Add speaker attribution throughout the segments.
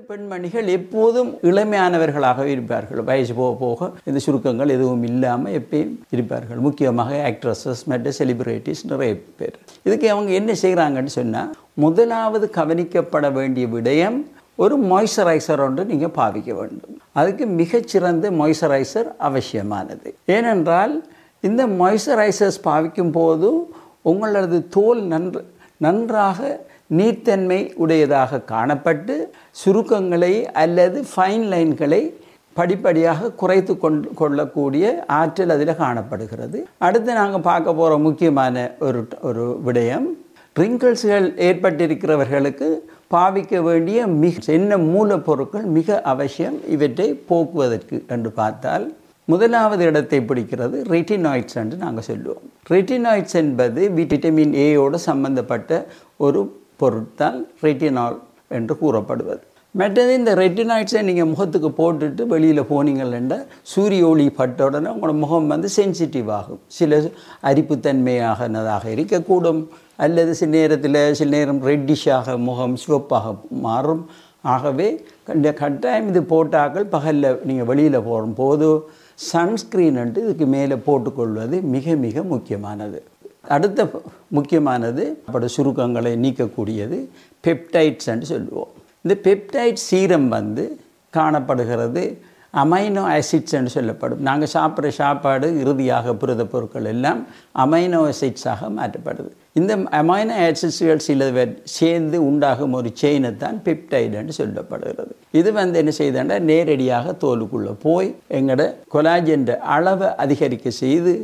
Speaker 1: பெண்மணிகள் எப்போதும் இளமையானவர்களாக இருப்பார்கள். வயசு போக போக இந்த சுருக்கங்கள் எதுவும் இல்லாமல் எப்பயும் இருப்பார்கள். முக்கியமாக ஆக்ட்ரஸஸ் மற்றும் செலிபிரிட்டிஸ் நிறைய பேர். இதுக்கு அவங்க என்ன செய்கிறாங்கன்னு சொன்னால், முதலாவது கவனிக்கப்பட வேண்டிய விடயம் ஒரு மாய்ஸ்சரைசர் ஒன்று நீங்கள் பாவிக்க வேண்டும். அதுக்கு மிகச்சிறந்த மாய்ஸ்சரைசர் அவசியமானது. ஏனென்றால் இந்த மாய்ஸ்சரைசர்ஸ் பாவிக்கும் போது உங்களது தோல் நன்றாக நீர்த்தன்மை உடையதாக காணப்பட்டு சுருக்கங்களை அல்லது ஃபைன் லைன்களை படிப்படியாக குறைத்து கொள்ளக்கூடிய ஆற்றல் அதில் காணப்படுகிறது. அடுத்து நாங்கள் பார்க்க போகிற முக்கியமான ஒரு விடயம், ரிங்கிள்ஸ்கள் ஏற்பட்டிருக்கிறவர்களுக்கு பாவிக்க வேண்டிய என்ன மூலப்பொருட்கள் மிக அவசியம் இவற்றை போக்குவதற்கு என்று பார்த்தால், முதலாவது இடத்தை பிடிக்கிறது ரெட்டினாய்ட்ஸ் என்று நாங்கள் சொல்லுவோம். ரெட்டினாய்ட்ஸ் என்பது விட்டமின் ஏயோடு சம்பந்தப்பட்ட ஒரு பொருட்தான் ரெட்டினால் என்று கூறப்படுவது. மற்றது இந்த ரெட்டினாய்ட்ஸை நீங்கள் முகத்துக்கு போட்டுட்டு வெளியில் போனீங்கன்னா சூரிய ஒளி பட்ட உடனே உங்களோட முகம் சென்சிட்டிவ் ஆகும். சில அரிப்புத்தன்மையாகனதாக இருக்கக்கூடும், அல்லது சில நேரம் ரெட்டிஷாக முகம் சிவப்பாக மாறும். ஆகவே கட்டாயம் இது போட்டாக்கள் பகலில் நீங்கள் வெளியில் போகும்போது சன்ஸ்க்ரீன் என்று இதுக்கு மேலே போட்டுக்கொள்வது மிக மிக முக்கியமானது. அடுத்த முக்கியமானது அப்படி சுருக்கங்களை நீக்கக்கூடியது பெப்டைட்ஸ் என்று சொல்லுவோம். இந்த பெப்டைட் சீரம் காணப்படுகிறது அமைனோ ஆசிட்ஸ் என்று சொல்லப்படும். நாங்கள் சாப்பிட்ற சாப்பாடு இறுதியாக புரத பொருட்கள் எல்லாம் அமைனோ ஆசிட்ஸாக மாற்றப்படுது. இந்த அமைனோ ஆசிட்ஸ்கள் சில சேர்ந்து உண்டாகும் ஒரு செயினை தான் பெப்டைட் என்று சொல்லப்படுகிறது. இது என்ன செய்தா நேரடியாக தோலுக்குள்ளே போய் எங்களோட கொலாஜன் அளவை அதிகரிக்க செய்து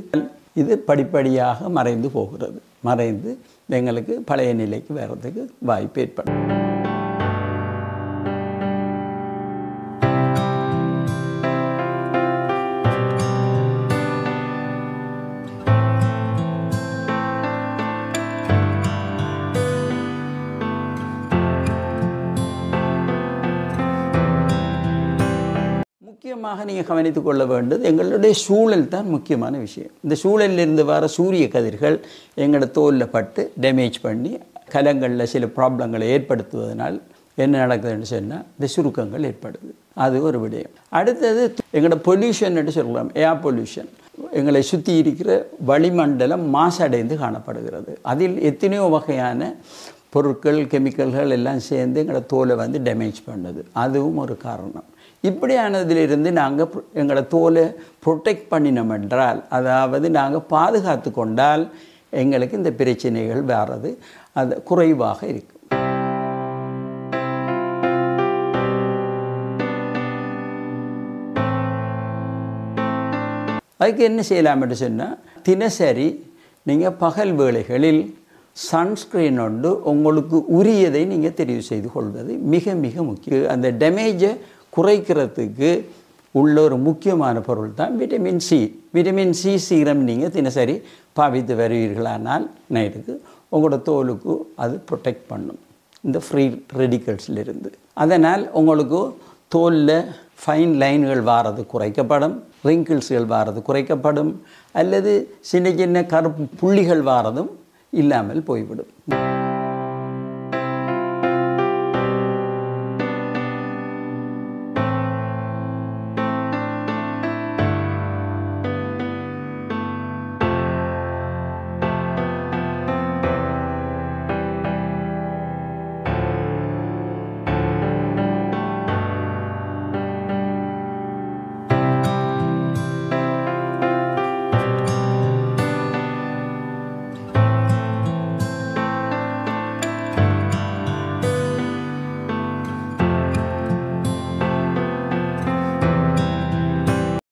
Speaker 1: இது படிப்படியாக மறைந்து போகிறது. மறைந்து எங்களுக்கு பழைய நிலைக்கு வர்றதுக்கு வாய்ப்பு ஏற்படும். முக்கியமாக நீங்கள் கவனித்துக் கொள்ள வேண்டியது எங்களுடைய சூழல் தான் முக்கியமான விஷயம். இந்த சூழலிலிருந்து வர சூரிய கதிர்கள் எங்களோட தோலில் பட்டு டேமேஜ் பண்ணி கலங்களில் சில ப்ராப்ளங்களை ஏற்படுத்துவதனால் என்ன நடக்குதுன்னு சொன்னால் இந்த சுருக்கங்கள் ஏற்படுது. அது ஒரு விடயம். அடுத்தது எங்களோட பொல்யூஷன் என்று சொல்லலாம், ஏர் பொல்யூஷன். எங்களை சுற்றி இருக்கிற வளிமண்டலம் மாசடைந்து காணப்படுகிறது. அதில் எத்தனையோ வகையான பொருட்கள் கெமிக்கல்கள் எல்லாம் சேர்ந்து எங்களோட தோலை டேமேஜ் பண்ணுது. அதுவும் ஒரு காரணம். இப்படியானதிலிருந்து நாங்கள் எங்களோட தோலை ப்ரொடெக்ட் பண்ணினோம் என்றால், அதாவது நாங்கள் பாதுகாத்து கொண்டால் எங்களுக்கு இந்த பிரச்சனைகள் வர்றது அது குறைவாக இருக்கும். அதுக்கு என்ன செய்யலாம் என்று சொன்னால், தினசரி நீங்கள் பகல் வேளைகளில் சன்ஸ்க்ரீன் ஒன்று உங்களுக்கு உரியதை நீங்கள் தெரிவு செய்து கொள்வது மிக மிக முக்கியம். அந்த டேமேஜை குறைக்கிறதுக்கு உள்ள ஒரு முக்கியமான பொருள் தான் vitamin C. Vitamin C serum நீங்கள் தினசரி பாவித்து வருவீர்களானால் நைட்டுக்கு உங்களோட தோலுக்கு அது ப்ரொடெக்ட் பண்ணும் இந்த ஃப்ரீ ரெடிக்கல்ஸிலிருந்து. அதனால் உங்களுக்கு தோலில் ஃபைன் லைன்கள் வாரது குறைக்கப்படும், ரிங்கிள்ஸ்கள் வாரது குறைக்கப்படும், அல்லது சின்ன சின்ன கருப்பு புள்ளிகள் வாரதும் இல்லாமல் போய்விடும்.